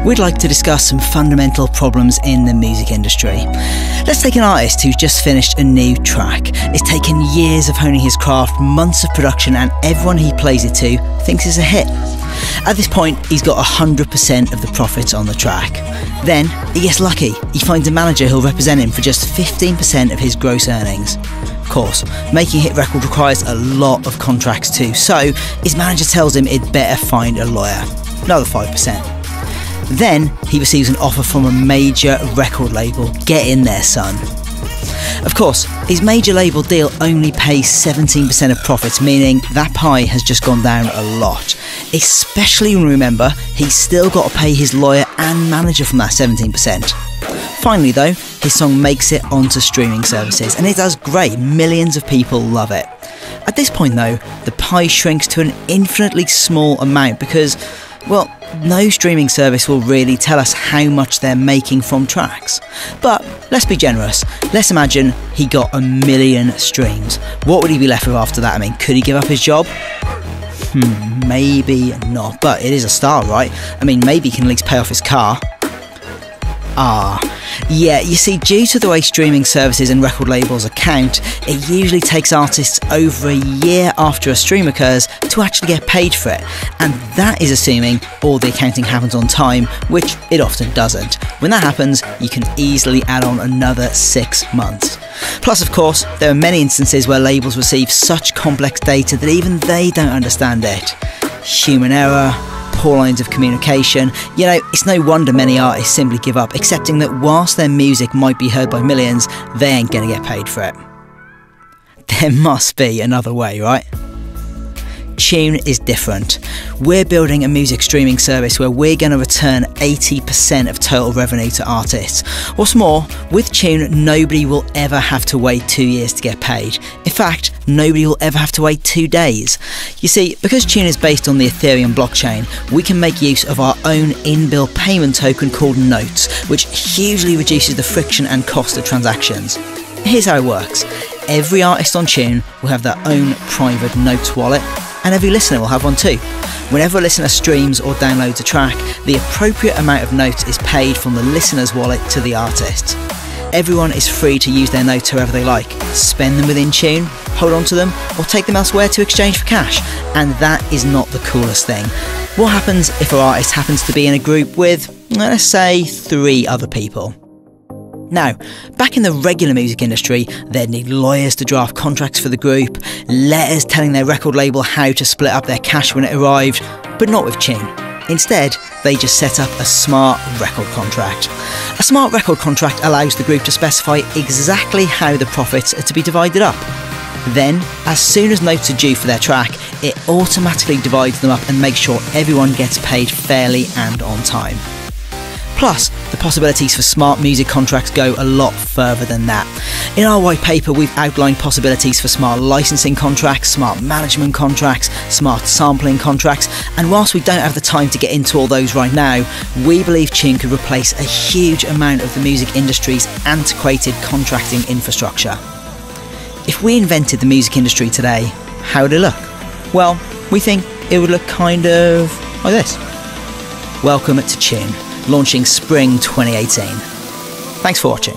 we'd like to discuss some fundamental problems in the music industry. Let's take an artist who's just finished a new track. It's taken years of honing his craft, months of production, and everyone he plays it to thinks it's a hit. At this point, he's got 100% of the profits on the track. Then, he gets lucky. He finds a manager who'll represent him for just 15% of his gross earnings. Of course, making a hit record requires a lot of contracts too, so his manager tells him he'd better find a lawyer. Another 5%. Then, he receives an offer from a major record label. Get in there, son. Of course, his major label deal only pays 17% of profits, meaning that pie has just gone down a lot. Especially when we remember he's still got to pay his lawyer and manager from that 17%. Finally though, his song makes it onto streaming services, and it does great. Millions of people love it. At this point though, the pie shrinks to an infinitely small amount because, well, no streaming service will really tell us how much they're making from tracks. But let's be generous. Let's imagine he got 1 million streams. What would he be left with after that? I mean, could he give up his job? Maybe not, but it is a start, right? I mean, maybe he can at least pay off his car. Yeah, you see, due to the way streaming services and record labels account, it usually takes artists over a year after a stream occurs to actually get paid for it. And that is assuming all the accounting happens on time, which it often doesn't. When that happens, you can easily add on another 6 months. Plus, of course, there are many instances where labels receive such complex data that even they don't understand it. Human error, poor lines of communication. You know, it's no wonder many artists simply give up, accepting that whilst their music might be heard by millions, they ain't gonna get paid for it. There must be another way, right? Choon is different. We're building a music streaming service where we're going to return 80% of total revenue to artists. What's more, with Choon, nobody will ever have to wait 2 years to get paid. In fact, nobody will ever have to wait 2 days. You see, because Choon is based on the Ethereum blockchain, we can make use of our own inbuilt payment token called Notes, which hugely reduces the friction and cost of transactions. Here's how it works. Every artist on Choon will have their own private Notes wallet, and every listener will have one too. Whenever a listener streams or downloads a track, the appropriate amount of notes is paid from the listener's wallet to the artist. Everyone is free to use their notes however they like, spend them within Choon, hold on to them, or take them elsewhere to exchange for cash. And that is not the coolest thing. What happens if our artist happens to be in a group with, let's say, 3 other people? Now, back in the regular music industry, they'd need lawyers to draft contracts for the group, letters telling their record label how to split up their cash when it arrived, but not with Choon. Instead, they just set up a smart record contract. A smart record contract allows the group to specify exactly how the profits are to be divided up. Then, as soon as notes are due for their track, it automatically divides them up and makes sure everyone gets paid fairly and on time. Plus, the possibilities for smart music contracts go a lot further than that. In our white paper, we've outlined possibilities for smart licensing contracts, smart management contracts, smart sampling contracts, and whilst we don't have the time to get into all those right now, we believe Choon could replace a huge amount of the music industry's antiquated contracting infrastructure. If we invented the music industry today, how would it look? Well, we think it would look kind of like this. Welcome to Choon, launching spring 2018. Thanks for watching.